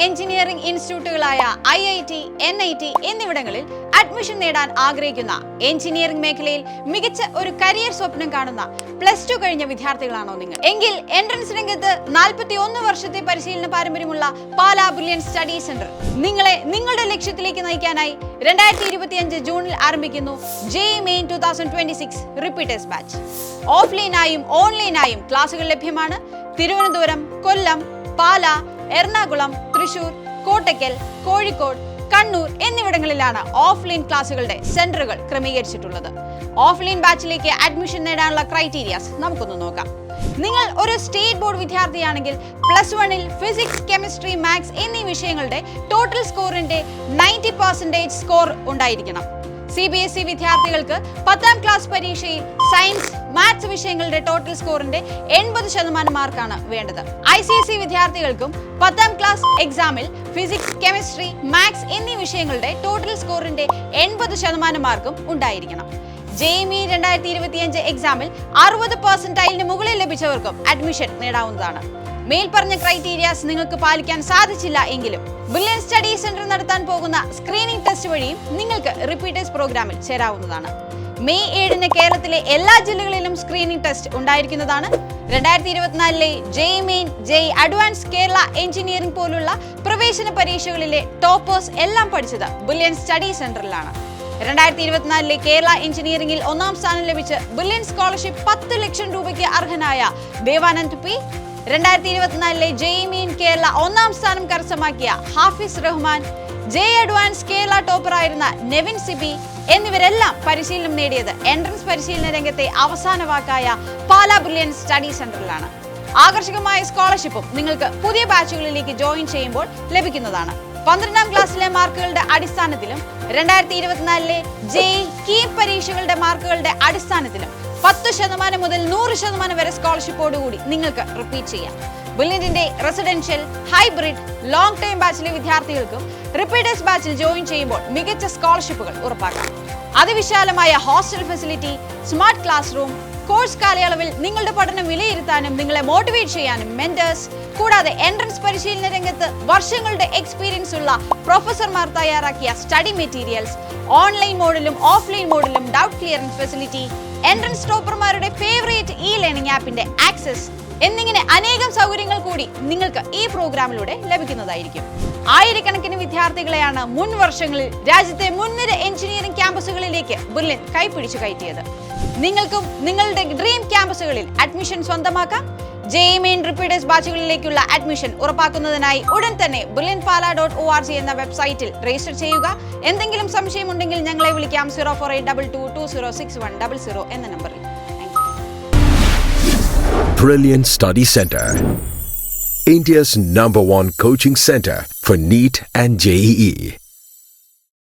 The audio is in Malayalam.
എഞ്ചിനീയറിംഗ് ഇൻസ്റ്റിറ്റ്യൂട്ടുകളായ IIT, NIT എന്നിവിടങ്ങളിൽ അഡ്മിഷൻ നേടാൻ ആഗ്രഹിക്കുന്ന എഞ്ചിനീയറിംഗ് മേഖലയിൽ മികച്ച ഒരു കരിയർ സ്വപ്നം കാണുന്ന +2 കഴിഞ്ഞ വിദ്യാർത്ഥികളാണോ നിങ്ങൾ? എങ്കിൽ എൻട്രൻസ് രംഗത്ത് 41 വർഷത്തെ പരിശീലന പാരമ്പര്യമുള്ള പാലാ ബുള്ളിയൻ സ്റ്റഡി സെന്റർ നിങ്ങളെ നിങ്ങളുടെ ലക്ഷ്യത്തിലേക്ക് നയിക്കാനായി 2025 ജൂണിൽ ആരംഭിക്കുന്നു JEE Main 2026 റിപ്പീറ്റേഴ്സ് ബാച്ച്. ഓഫ്ലൈനായും ഓൺലൈനായും ക്ലാസുകൾ ലഭ്യമാണ്. തിരുവനന്തപുരം, കൊല്ലം, പാലാ, എറണാകുളം, തൃശൂർ, കോട്ടയ്ക്കൽ, കോഴിക്കോട്, കണ്ണൂർ എന്നിവിടങ്ങളിലാണ് ഓഫ്ലൈൻ ക്ലാസുകളുടെ സെന്ററുകൾ ക്രമീകരിച്ചിട്ടുള്ളത്. ഓഫ്ലൈൻ ബാച്ചിലേക്ക് അഡ്മിഷൻ നേടാനുള്ള ക്രൈറ്റീരിയാസ് നമുക്കൊന്ന് നോക്കാം. നിങ്ങൾ ഒരു സ്റ്റേറ്റ് ബോർഡ് വിദ്യാർത്ഥിയാണെങ്കിൽ +1 ഫിസിക്സ്, കെമിസ്ട്രി, മാത്സ് എന്നീ വിഷയങ്ങളുടെ ടോട്ടൽ സ്കോറിന്റെ 90% സ്കോർ ഉണ്ടായിരിക്കണം. CBSE വിദ്യാർത്ഥികൾക്ക് 10ാം ക്ലാസ് പരീക്ഷയിൽ സയൻസ്, മാത്സ് വിഷയങ്ങളുടെ ടോട്ടൽ സ്കോറിന്റെ 80% മാർക്കാണ് വേണ്ടത്. ICSE വിദ്യാർത്ഥികൾക്കും 10ാം ക്ലാസ് എക്സാമിൽ ഫിസിക്സ്, കെമിസ്ട്രി, മാത്സ് എന്നീ വിഷയങ്ങളുടെ ടോട്ടൽ സ്കോറിന്റെ 80% മാർക്കും ഉണ്ടായിരിക്കണം. JEE 2025 എക്സാമിൽ 60% മുകളിൽ ലഭിച്ചവർക്കും അഡ്മിഷൻ നേടാവുന്നതാണ്. മേൽപ്പറഞ്ഞ ക്രൈറ്റീരിയാസ് നിങ്ങൾക്ക് പാലിക്കാൻ സാധിച്ചില്ല എങ്കിലും ബുള്ളിയൻ സ്റ്റഡി സെന്റർ നടത്താൻ പോകുന്ന സ്ക്രീനിംഗ് ടെസ്റ്റ് വഴിയും നിങ്ങൾക്ക് റിപ്പീറ്റേഴ്സ് പ്രോഗ്രാമിൽ ചേരാവുന്നതാണ്. മെയ് 7 കേരളത്തിലെ എല്ലാ ജില്ലകളിലും സ്ക്രീനിംഗ് ടെസ്റ്റ് ഉണ്ടായിരിക്കുന്നതാണ്. 2024 JEE Main, JEE Advanced, Kerala engineering പോലുള്ള പ്രവേശന പരീക്ഷകളിലെ ടോപ്പേഴ്സ് എല്ലാം പഠിച്ചത് ബുള്ളിയൻ സ്റ്റഡി സെന്ററിലാണ്. 2024 കേരള എഞ്ചിനീയറിംഗിൽ 1ാം സ്ഥാനം ലഭിച്ച് ബുള്ളിയൻ സ്കോളർഷിപ്പ് 10 ലക്ഷം രൂപയ്ക്ക് അർഹനായ Devanand P, 2024 JEE Main Kerala 1ാം സ്ഥാനം കരസ്ഥമാക്കിയ ഹാഫിസ് റഹ്മാൻ, JEE Advanced കേരള ടോപ്പറായിരുന്ന നെവിൻ സിബി എന്നിവരെല്ലാം പരിശീലനം നേടിയത് എൻട്രൻസ് പരിശീലന രംഗത്തെ അവസാന വാക്കായ പാലാ ബുള്ളിയൻ സ്റ്റഡി സെന്ററിലാണ്. ആകർഷകമായ സ്കോളർഷിപ്പും നിങ്ങൾക്ക് പുതിയ ബാച്ചുകളിലേക്ക് ജോയിൻ ചെയ്യുമ്പോൾ ലഭിക്കുന്നതാണ്. 12ാം ക്ലാസ്സിലെ മാർക്കുകളുടെ അടിസ്ഥാനത്തിലും 2024 JEE കീം പരീക്ഷകളുടെ മാർക്കുകളുടെ അടിസ്ഥാനത്തിലും 10% മുതൽ 100% വരെ സ്കോളർഷിപ്പോടുകൂടി നിങ്ങൾക്ക് റിപ്പീറ്റ് ചെയ്യാം. ബുള്ളിയന്റെ റെസിഡൻഷ്യൽ, ഹൈബ്രിഡ്, ലോങ് ടൈം ബാച്ചിലെ വിദ്യാർത്ഥികൾക്കും റിപ്പീറ്റേഴ്സ് ബാച്ചിൽ ജോയിൻ ചെയ്യുമ്പോൾ മികച്ച സ്കോളർഷിപ്പുകൾ ഉറപ്പാക്കാം. അതിവിശാലമായ hostel facility, smart class room, course കാലയളവിൽ നിങ്ങളുടെ പഠനം വിലയിരുത്താനും നിങ്ങളെ മോട്ടിവേറ്റ് ചെയ്യാനും മെന്റേഴ്സ്, കൂടാതെ എൻട്രൻസ് പരിശീലന രംഗത്ത് വർഷങ്ങളുടെ എക്സ്പീരിയൻസ് ഉള്ള പ്രൊഫസർമാർ തയ്യാറാക്കിയ സ്റ്റഡി മെറ്റീരിയൽസ്, ഓൺലൈൻ മോഡിലും ഓഫ്ലൈൻ മോഡിലും ഡൗട്ട് ക്ലിയറൻസ് ഫെസിലിറ്റി, എൻട്രൻസ് ടോപ്പർമാരുടെ ഫേവറേറ്റ് ലേണിംഗ് ആപ്പിന്റെ ആക്സസ് എന്നിങ്ങനെ അനേകം സൗകര്യങ്ങൾ കൂടി നിങ്ങൾക്ക് ഈ പ്രോഗ്രാമിലൂടെ ലഭിക്കുന്നതായിരിക്കും. ആയിരക്കണക്കിന് വിദ്യാർത്ഥികളെയാണ് മുൻ വർഷങ്ങളിൽ രാജ്യത്തെ മുൻനിര എഞ്ചിനീയറിംഗ് ക്യാമ്പസുകളിലേക്ക് ബുള്ളിയൻ കൈപിടിച്ചു കയറ്റിയത്. നിങ്ങൾക്കും നിങ്ങളുടെ ഡ്രീം ക്യാമ്പസുകളിൽ അഡ്മിഷൻ സ്വന്തമാക്കാം. JEE Main റിപ്പീറ്റേഴ്സ് ബാച്ചുകളിലേക്കുള്ള അഡ്മിഷൻ ഉറപ്പാക്കുന്നതിനായി ഉടൻ തന്നെ bullianpala.org എന്ന വെബ്സൈറ്റിൽ രജിസ്റ്റർ ചെയ്യുക. എന്തെങ്കിലും സംശയമുണ്ടെങ്കിൽ ഞങ്ങളെ വിളിക്കാം 04822206100 എന്ന നമ്പറിൽ. Brilliant Study Center, India's #1 coaching center for NEET and JEE.